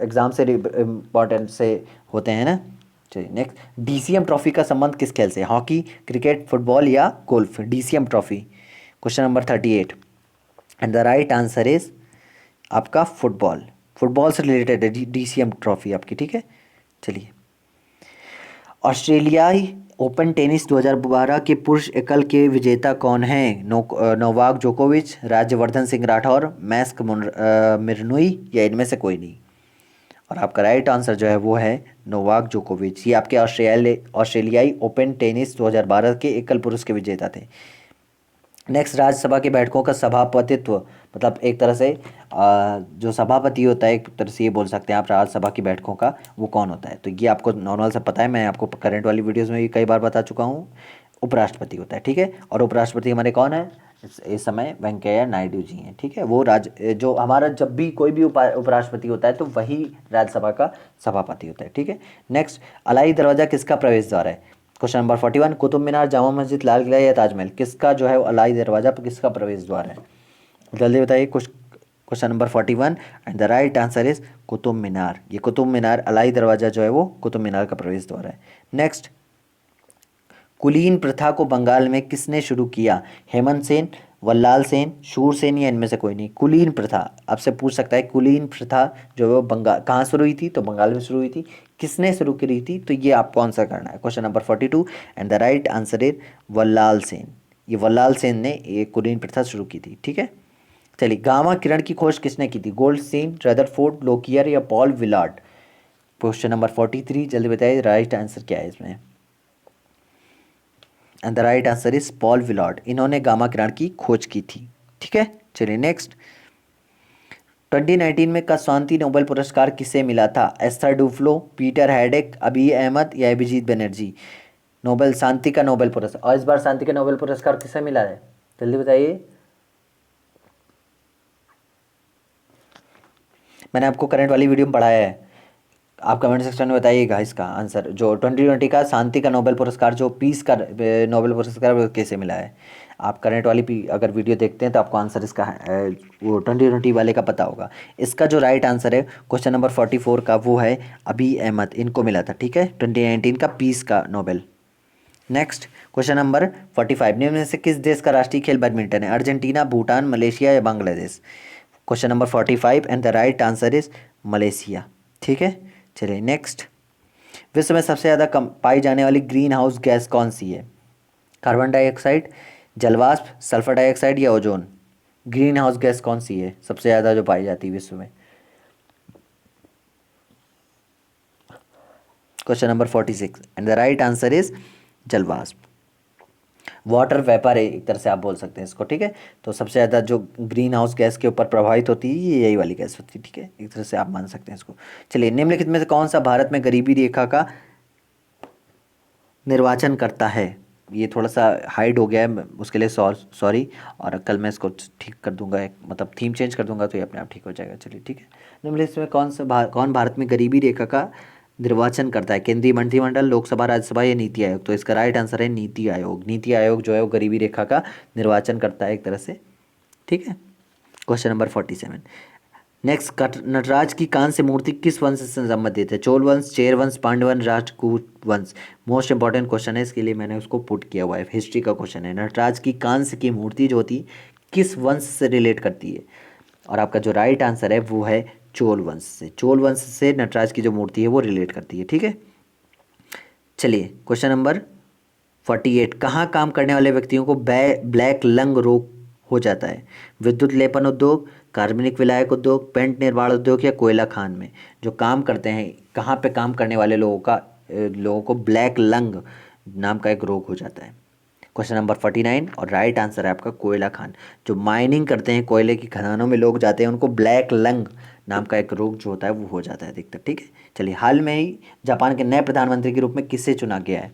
एग्जाम से इम्पॉर्टेंट से होते हैं ना। चलिए नेक्स्ट, डीसीएम ट्रॉफी का संबंध किस खेल से? हॉकी, क्रिकेट, फुटबॉल या golf? DCM trophy. Question number 38 and the right answer is आपका फुटबॉल। फुटबॉल से रिलेटेड है डीसीएम ट्रॉफी आपकी। ठीक है, चलिए। ऑस्ट्रेलियाई ओपन टेनिस 2012 के पुरुष एकल के विजेता कौन हैं? नोवाक जोकोविच, राज्यवर्धन सिंह राठौर, मैस्क मिर्नुई या इनमें से कोई नहीं। और आपका राइट आंसर जो है वो है नोवाक जोकोविच। ये आपके ऑस्ट्रेलियाई ओपन टेनिस 2012 के एकल पुरुष के विजेता थे। नेक्स्ट, राज्यसभा की बैठकों का सभापतित्व, मतलब एक तरह से जो सभापति होता है, एक तरह से ये बोल सकते हैं आप राज्यसभा की बैठकों का, वो कौन होता है? तो ये आपको नॉर्मल से पता है, मैं आपको करंट वाली वीडियोस में भी कई बार बता चुका हूँ। उपराष्ट्रपति होता है। ठीक है, और उपराष्ट्रपति हमारे कौन है इस समय? वेंकैया नायडू जी हैं। ठीक है, वो जो हमारा जब भी कोई भी उपराष्ट्रपति होता है तो वही राज्यसभा का सभापति होता है। ठीक है, नेक्स्ट, अलाई दरवाज़ा किसका प्रवेश द्वार है? क्वेश्चन नंबर 41, कुतुब मीनार, जामा मस्जिद, लाल किला या ताजमहल? किसका जो है अलाई दरवाज़ा पर किसका प्रवेश द्वार है? जल्दी बताइए। Question number 41 and the right answer is Qutub Minar. ये कुतुब मीनार, अलाई दरवाज़ा जो है वो कुतुब मीनार का प्रवेश द्वार है। नेक्स्ट, कुलीन प्रथा को बंगाल में किसने शुरू किया? हेमंत सेन, वल्लाल सेन, शूरसेन या इनमें से कोई नहीं। कुलीन प्रथा आपसे पूछ सकता है, कुलीन प्रथा जो है वो बंगाल कहाँ शुरू हुई थी? तो बंगाल में शुरू हुई थी। किसने शुरू करी थी? तो ये आपको आंसर करना है। Question number 42 and the right answer is Ballal Sen. ये वल्लाल सेन ने ये कुलीन प्रथा शुरू की थी। ठीक है, चलिए। गामा किरण की खोज किसने की थी? गोल्डस्टीन, रदरफोर्ड, लोकियर या पॉल विलार्ड? क्वेश्चन नंबर 43, जल्दी बताइए राइट आंसर क्या है इसमें? And the right answer is Paul Willard. इन्होंने गामा किरण की खोज की थी। ठीक है, चलिए नेक्स्ट। 2019 में का शांति नोबेल पुरस्कार किसे मिला था? एस्थर डुफ्लो, पीटर हैडेक, अबी अहमद या अभिजीत बनर्जी? नोबेल शांति का नोबेल पुरस्कार, और इस बार शांति का नोबेल पुरस्कार किसे मिला है? जल्दी बताइए। मैंने आपको करंट वाली वीडियो में पढ़ाया है, आप कमेंट सेक्शन में बताइएगा इसका आंसर। जो 2020 का शांति का नोबेल पुरस्कार, जो पीस का नोबेल पुरस्कार, वो कैसे मिला है? आप करंट वाली अगर वीडियो देखते हैं तो आपको आंसर इसका वो 2020 वाले का पता होगा। इसका जो राइट आंसर है क्वेश्चन नंबर 44 का, वो है अबी अहमद। इनको मिला था। ठीक है, 2019 का पीस का नोबेल। नेक्स्ट, क्वेश्चन नंबर 45, निम्न में से किस देश का राष्ट्रीय खेल बैडमिंटन है? अर्जेंटीना, भूटान, मलेशिया या Bangladesh? Question number 45 and the right answer is Malaysia. ठीक है, चलिए नेक्स्ट। विश्व में सबसे ज़्यादा कम पाई जाने वाली ग्रीन हाउस गैस कौन सी है? कार्बन डाइऑक्साइड, जलवाष्प, सल्फर डाइऑक्साइड या ओजोन? ग्रीन हाउस गैस कौन सी है सबसे ज़्यादा जो पाई जाती है विश्व में? Question number 46 and the right answer is जलवाष्प। वाटर वेपर है एक तरह से आप बोल सकते हैं इसको, ठीक है। तो सबसे ज़्यादा जो ग्रीन हाउस गैस के ऊपर प्रभावित होती है ये यही वाली गैस होती है, ठीक है, एक तरह से आप मान सकते हैं इसको। चलिए, निम्नलिखित में से कौन सा भारत में गरीबी रेखा का निर्वाचन करता है? ये थोड़ा सा हाइड हो गया है, उसके लिए सॉरी। और कल मैं इसको ठीक कर दूंगा, मतलब थीम चेंज कर दूंगा तो ये अपने आप ठीक हो जाएगा। चलिए ठीक है। निम्नलिखित में कौन भारत में गरीबी रेखा का निर्वाचन करता है? केंद्रीय मंत्रिमंडल, लोकसभा, राज्यसभा या नीति आयोग? तो इसका राइट आंसर है नीति आयोग। नीति आयोग जो है वो गरीबी रेखा का निर्वाचन करता है एक तरह से, ठीक है। Question number 47। नेक्स्ट, नटराज की कांस्य मूर्ति किस वंश से संबंधित है? चोल वंश, चेर वंश, पांडव वंश, राष्ट्रकूट वंश? मोस्ट इंपॉर्टेंट क्वेश्चन है, इसके लिए मैंने उसको पुट किया हुआ है, हिस्ट्री का क्वेश्चन है। नटराज की कांस्य की मूर्ति जो होती किस वंश से रिलेट करती है? और आपका जो राइट आंसर है वो है चोल वंश से। चोल वंश से नटराज की जो मूर्ति है वो रिलेट करती है, ठीक है। चलिए, क्वेश्चन नंबर 48। कहाँ काम करने वाले व्यक्तियों को ब्लैक लंग रोग हो जाता है? विद्युत लेपन उद्योग, कार्बनिक विलायक उद्योग, पेंट निर्माण उद्योग या कोयला खान में? जो काम करते हैं, कहाँ पे काम करने वाले लोगों को ब्लैक लंग नाम का एक रोग हो जाता है। क्वेश्चन नंबर 49 और राइट आंसर है आपका कोयला खान। जो माइनिंग करते हैं, कोयले की खदानों में लोग जाते हैं, उनको ब्लैक लंग नाम का एक रोग जो होता है वो हो जाता है अधिकतर, ठीक है। चलिए, हाल में ही जापान के नए प्रधानमंत्री के रूप में किसे चुना गया है?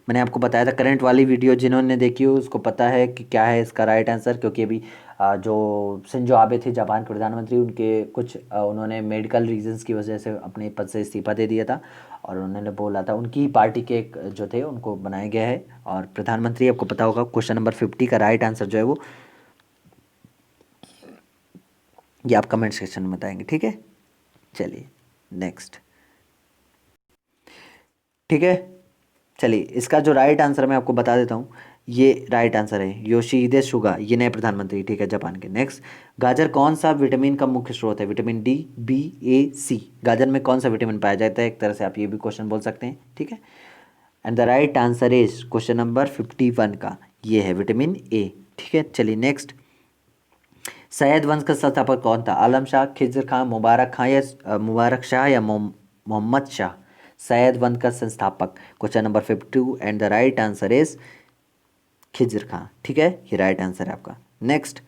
मैंने आपको बताया था, करंट वाली वीडियो जिन्होंने देखी हो उसको पता है कि क्या है इसका राइट आंसर, क्योंकि अभी जो शिंजो आबे थे जापान के प्रधानमंत्री, उनके कुछ उन्होंने मेडिकल रीजंस की वजह से अपने पद से इस्तीफा दे दिया था, और उन्होंने बोला था, उनकी पार्टी के एक जो थे उनको बनाया गया है और प्रधानमंत्री। आपको पता होगा क्वेश्चन नंबर 50 का राइट आंसर जो है वो ये आप कमेंट सेक्शन में बताएंगे, ठीक है। चलिए नेक्स्ट, ठीक है। चलिए, इसका जो राइट आंसर मैं आपको बता देता हूँ, ये राइट आंसर है योशिहिदे सुगा, ये नए प्रधानमंत्री, ठीक है, जापान के। नेक्स्ट, गाजर कौन सा विटामिन का मुख्य स्रोत है? विटामिन डी, बी, ए, सी? गाजर में कौन सा विटामिन पाया जाता है? एक तरह से आप ये भी क्वेश्चन बोल सकते हैं, ठीक है। And the right answer is question number 51 का ये है विटामिन ए, ठीक है। चलिए नेक्स्ट, सैयद वंश का संस्थापक कौन था? आलम शाह, खिज्र खां, मुबारक खां या मुबारक शाह या मोहम्मद शाह? सैयद वंश का संस्थापक, question number 52 and the right answer is Khizr Khan, ठीक है, ये राइट आंसर है आपका। नेक्स्ट,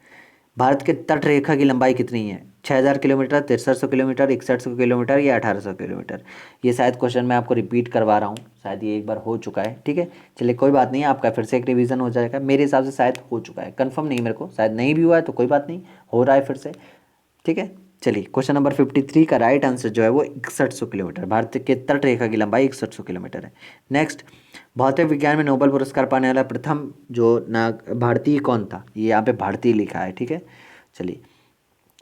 भारत के तट रेखा की लंबाई कितनी है? 6000 किलोमीटर, 6300 किलोमीटर, 6100 किलोमीटर या 1800 किलोमीटर? ये शायद क्वेश्चन मैं आपको रिपीट करवा रहा हूँ, शायद ये एक बार हो चुका है, ठीक है। चलिए कोई बात नहीं, आपका फिर से एक रिवीजन हो जाएगा। मेरे हिसाब से शायद हो चुका है, कंफर्म नहीं मेरे को, शायद नहीं भी हुआ है तो कोई बात नहीं, हो रहा है फिर से, ठीक है। चलिए, क्वेश्चन नंबर 53 का राइट आंसर जो है वो 6100 किलोमीटर, भारत के तट रेखा की लंबाई 6100 किलोमीटर है। नेक्स्ट, भौतिक विज्ञान में नोबेल पुरस्कार पाने वाला प्रथम जो भारतीय कौन था? ये यहाँ पे भारतीय लिखा है, ठीक है। चलिए,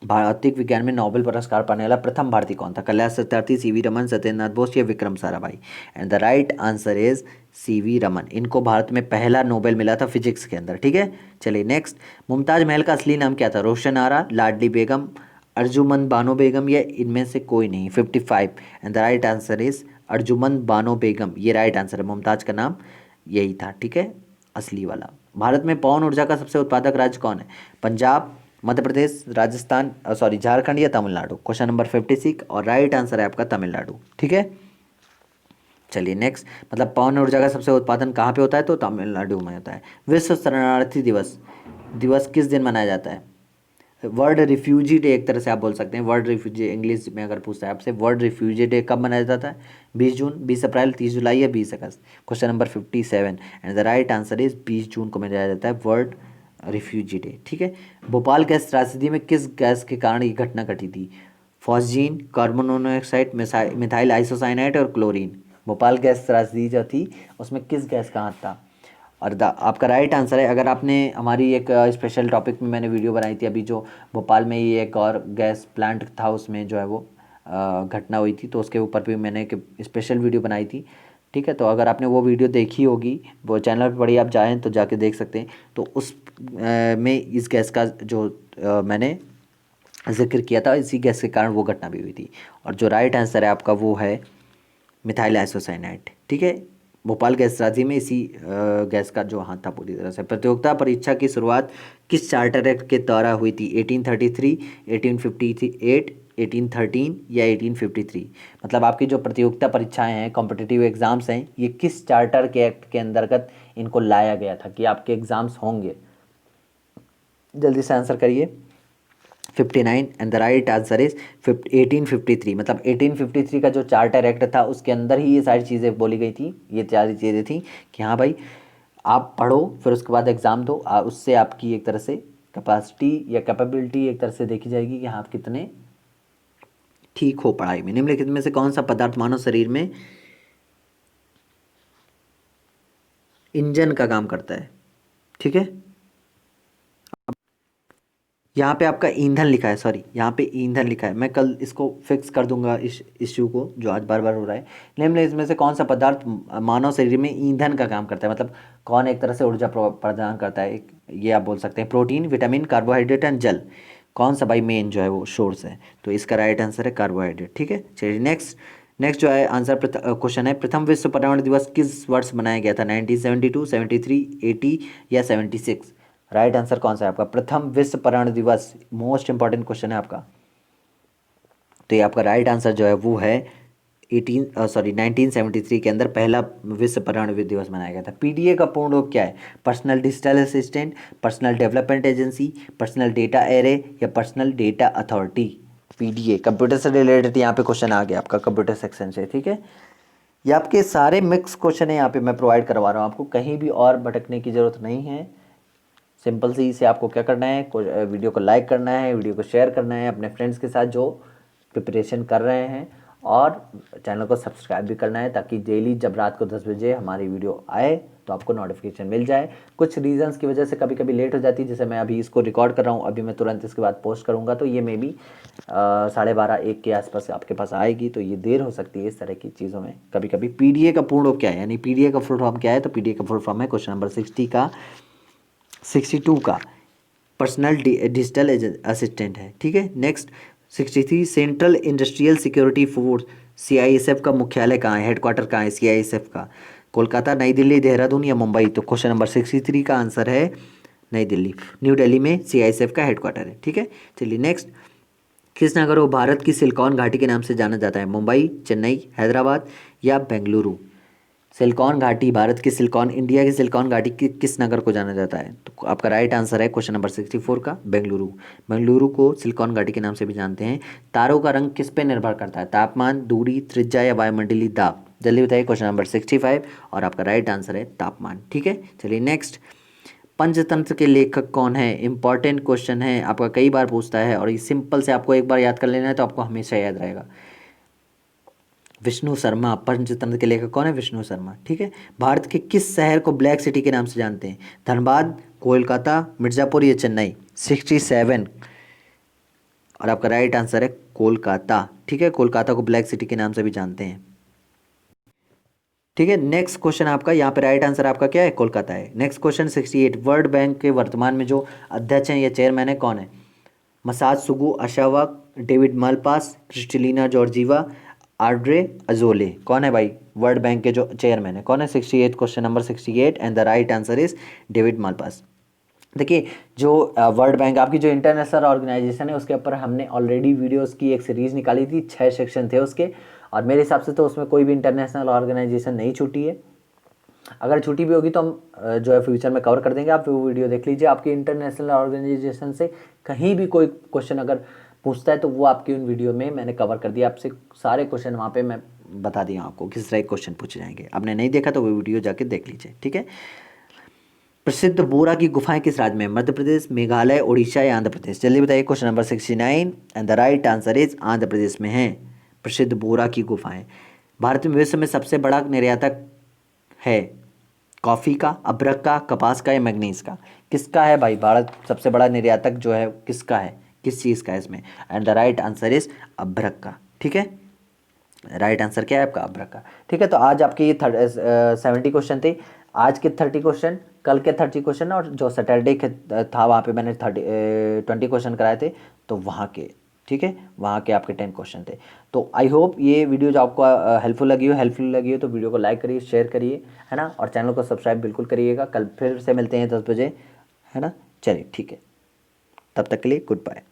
भौतिक विज्ञान में नोबेल पुरस्कार पाने वाला प्रथम भारतीय कौन था? कैलाश सत्यार्थी, सीवी रमन, सत्येंद्रनाथ बोस या Vikram Sarabhai? And the right answer is CV Raman. इनको भारत में पहला नोबेल मिला था फिजिक्स के अंदर, ठीक है। चलिए नेक्स्ट, मुमताज महल का असली नाम क्या था? रोशन आरा, लाडली बेगम, अर्जुमंद बानो बेगम या इनमें से कोई नहीं? 55 and the right answer is Arjumand Banu Begum, ये राइट आंसर है। मुमताज का नाम यही था, ठीक है, असली वाला। भारत में पवन ऊर्जा का सबसे उत्पादक राज्य कौन है? पंजाब, मध्य प्रदेश, राजस्थान, सॉरी झारखंड या तमिलनाडु? क्वेश्चन नंबर 56 और राइट आंसर है आपका तमिलनाडु, ठीक है। चलिए नेक्स्ट, मतलब पवन ऊर्जा का सबसे उत्पादन कहाँ पे होता है? तो तमिलनाडु में होता है। विश्व शरणार्थी दिवस दिवस किस दिन मनाया जाता है? वर्ल्ड रिफ्यूजी डे एक तरह से आप बोल सकते हैं। वर्ल्ड रिफ्यूजी इंग्लिश में अगर पूछता है आपसे, वर्ल्ड रिफ्यूजी डे कब मनाया जाता है? 20 जून, 20 अप्रैल, 30 जुलाई या 20 अगस्त? Question number 57 and the right answer is 20 जून को मनाया जाता है वर्ल्ड रिफ्यूजी डे, ठीक है। भोपाल गैस त्रासदी में किस गैस के कारण ये घटना घटी थी? Phosgene, carbon monoxide, methyl isocyanide और क्लोरीन? भोपाल गैस त्रासदी जो थी उसमें किस गैस का हाथ था? और आपका राइट आंसर है, अगर आपने हमारी एक स्पेशल टॉपिक में मैंने वीडियो बनाई थी अभी, जो भोपाल में ही एक और गैस प्लांट था उसमें जो है वो घटना हुई थी, तो उसके ऊपर भी मैंने एक स्पेशल वीडियो बनाई थी, ठीक है। तो अगर आपने वो वीडियो देखी होगी, वो चैनल पर पड़ी, आप जाएँ तो जाके देख सकते हैं। तो उस में इस गैस का जो मैंने जिक्र किया था, इसी गैस के कारण वो घटना भी हुई थी। और जो राइट आंसर है आपका वो है मिथाइल आइसोसाइनाइड, ठीक है। भोपाल गैस त्रासदी में इसी गैस का जो हाथ था पूरी तरह से। प्रतियोगिता परीक्षा की शुरुआत किस चार्टर एक्ट के द्वारा हुई थी? 1833, 1858, 1813 या 1853। मतलब आपकी जो प्रतियोगिता परीक्षाएं हैं, कॉम्पिटिटिव एग्ज़ाम्स हैं, ये किस चार्टर के एक्ट के अंतर्गत इनको लाया गया था कि आपके एग्ज़ाम्स होंगे। जल्दी से आंसर करिए। 59 and the right answer is 1853। मतलब 1853 का जो चार्टर एक्ट था उसके अंदर ही ये सारी चीज़ें बोली गई थी, ये सारी चीज़ें थी कि हाँ भाई आप पढ़ो फिर उसके बाद एग्ज़ाम दो, उससे आपकी एक तरह से कैपेसिटी या कैपेबिलिटी एक तरह से देखी जाएगी कि हाँ आप कितने ठीक हो पढ़ाई में। निम्नलिखित में से कौन सा पदार्थ मानव शरीर में इंजन का काम करता है। ठीक है, यहाँ पे आपका ईंधन लिखा है, सॉरी यहाँ पे ईंधन लिखा है, मैं कल इसको फिक्स कर दूंगा इस इश्यू को जो आज बार बार हो रहा है। निम्न इसमें से कौन सा पदार्थ मानव शरीर में ईंधन का काम करता है, मतलब कौन एक तरह से ऊर्जा प्रदान करता है। ये आप बोल सकते हैं प्रोटीन, विटामिन, कार्बोहाइड्रेट एंड जल। कौन सा भाई मेन जो है वो सोर्स है, तो इसका राइट आंसर है कार्बोहाइड्रेट। ठीक है, चलिए नेक्स्ट नेक्स्ट जो है आंसर क्वेश्चन है, प्रथम विश्व पर्यावरण दिवस किस वर्ष मनाया गया था, 1972, 73, 80 या 76। राइट आंसर कौन सा है आपका, प्रथम विश्व पर्यावरण दिवस। मोस्ट इंपॉर्टेंट क्वेश्चन है आपका। तो ये आपका राइट आंसर जो है वो है 1973 के अंदर पहला विश्व पर्यावरण दिवस मनाया गया था। पीडीए का पूर्ण रूप क्या है, personal digital assistant, personal development agency, personal data array या personal data authority. PDA computer से रिलेटेड यहाँ पे क्वेश्चन आ गया आपका कंप्यूटर सेक्शन से। ठीक है, ये आपके सारे मिक्स क्वेश्चन है यहाँ पे मैं प्रोवाइड करवा रहा हूँ आपको, कहीं भी और भटकने की ज़रूरत नहीं है। सिंपल सी इसे आपको क्या करना है, वीडियो को लाइक करना है, वीडियो को शेयर करना है अपने फ्रेंड्स के साथ जो प्रिपरेशन कर रहे हैं, और चैनल को सब्सक्राइब भी करना है ताकि डेली जब रात को 10 बजे हमारी वीडियो आए तो आपको नोटिफिकेशन मिल जाए। कुछ रीजंस की वजह से कभी कभी लेट हो जाती है, जैसे मैं अभी इसको रिकॉर्ड कर रहा हूँ, अभी मैं तुरंत इसके बाद पोस्ट करूँगा तो ये मे बी 12:30-1 के आसपास आपके पास आएगी, तो ये देर हो सकती है इस तरह की चीज़ों में कभी कभी। पीडीए का पूर्ण रूप क्या है, यानी पीडीए का फुल फॉर्म क्या है, तो पीडीए का फुल फॉर्म है क्वेश्चन नंबर 62 का पर्सनल डिजिटल असिस्टेंट है। ठीक है, next 63 central industrial security force CISF का मुख्यालय कहाँ है, हेडक्वार्टर कहाँ है सीआईएसएफ का, कोलकाता, नई दिल्ली, देहरादून या मुंबई। तो क्वेश्चन नंबर 63 का आंसर है नई दिल्ली, न्यू दिल्ली में सीआईएसएफ का हेडक्वार्टर है। ठीक है, चलिए नेक्स्ट, किस नगर को भारत की सिलिकॉन घाटी के नाम से जाना जाता है, मुंबई, चेन्नई, हैदराबाद या बेंगलुरु। सिलिकॉन घाटी, भारत की सिलिकॉन, इंडिया की सिलिकॉन घाटी किस नगर को जाना जाता है, तो आपका राइट आंसर है क्वेश्चन नंबर 64 का बेंगलुरु। बेंगलुरु को सिलिकॉन घाटी के नाम से भी जानते हैं। तारों का रंग किस पे निर्भर करता है, तापमान, दूरी, त्रिज्या या वायुमंडलीय दाब। जल्दी बताइए, क्वेश्चन नंबर 65 और आपका राइट आंसर है तापमान। ठीक है, चलिए नेक्स्ट, पंचतंत्र के लेखक कौन है, इंपॉर्टेंट क्वेश्चन है आपका, कई बार पूछता है और ये सिंपल से आपको एक बार याद कर लेना है तो आपको हमेशा याद रहेगा। विष्णु शर्मा, पंचतंत्र के लेखक कौन है, विष्णु शर्मा। ठीक है, भारत के किस शहर को ब्लैक सिटी के नाम से जानते हैं, धनबाद, कोलकाता, मिर्ज़ापुर या चेन्नई। 67 और आपका राइट आंसर है कोलकाता। ठीक है, कोलकाता को ब्लैक सिटी के नाम से भी जानते हैं। ठीक है, नेक्स्ट क्वेश्चन आपका, यहाँ पे राइट आंसर आपका क्या है, कोलकाता है। नेक्स्ट क्वेश्चन 68, वर्ल्ड बैंक के वर्तमान में जो अध्यक्ष हैं या चेयरमैन है कौन है, Masatsugu Asakawa, David Malpass, Kristalina Georgieva, Audrey Azoulay. कौन है भाई वर्ल्ड बैंक के जो चेयरमैन है, कौन है। 68 question number 68 and the right answer is David Malpass. देखिए, जो वर्ल्ड बैंक आपकी जो इंटरनेशनल ऑर्गेनाइजेशन है उसके ऊपर हमने ऑलरेडी वीडियोस की एक सीरीज़ निकाली थी, 6 सेक्शन थे उसके, और मेरे हिसाब से तो उसमें कोई भी इंटरनेशनल ऑर्गेनाइजेशन नहीं छूटी है। अगर छुट्टी भी होगी तो हम जो है फ्यूचर में कवर कर देंगे, आप वो वीडियो देख लीजिए। आपकी इंटरनेशनल ऑर्गेनाइजेशन से कहीं भी कोई क्वेश्चन अगर पूछता है तो वो आपकी उन वीडियो में मैंने कवर कर दिया, आपसे सारे क्वेश्चन वहाँ पे मैं बता दिया आपको किस तरह के क्वेश्चन पूछे जाएंगे। आपने नहीं देखा तो वो वीडियो जाके देख लीजिए। ठीक है, प्रसिद्ध बोरा की गुफाएं किस राज्य में, मध्य प्रदेश, मेघालय, उड़ीसा या आंध्र प्रदेश। जल्दी बताइए, question number 69 and the right answer is Andhra Pradesh में है प्रसिद्ध बोरा की गुफाएं। भारत में विश्व में सबसे बड़ा निर्यातक है कॉफ़ी का, अदरक का, कपास का या मैग्नीज का। किसका है भाई भारत सबसे बड़ा निर्यातक जो है, किसका है, किस चीज़ का है इसमें, and the right answer is अदरक का। ठीक है, राइट आंसर क्या है आपका, अदरक का। ठीक है, तो आज आपके ये 70 क्वेश्चन थे, आज के 30 क्वेश्चन, कल के 30 क्वेश्चन, और जो सैटरडे के था वहाँ पे मैंने 20 क्वेश्चन कराए थे, तो वहाँ के, ठीक है, वहाँ के आपके 10 क्वेश्चन थे। तो आई होप ये वीडियो जो आपको हेल्पफुल लगी हो तो वीडियो को लाइक करिए, शेयर करिए, है ना, और चैनल को सब्सक्राइब बिल्कुल करिएगा। कल फिर से मिलते हैं 10 बजे, है ना। चलिए ठीक है, तब तक के लिए गुड बाय।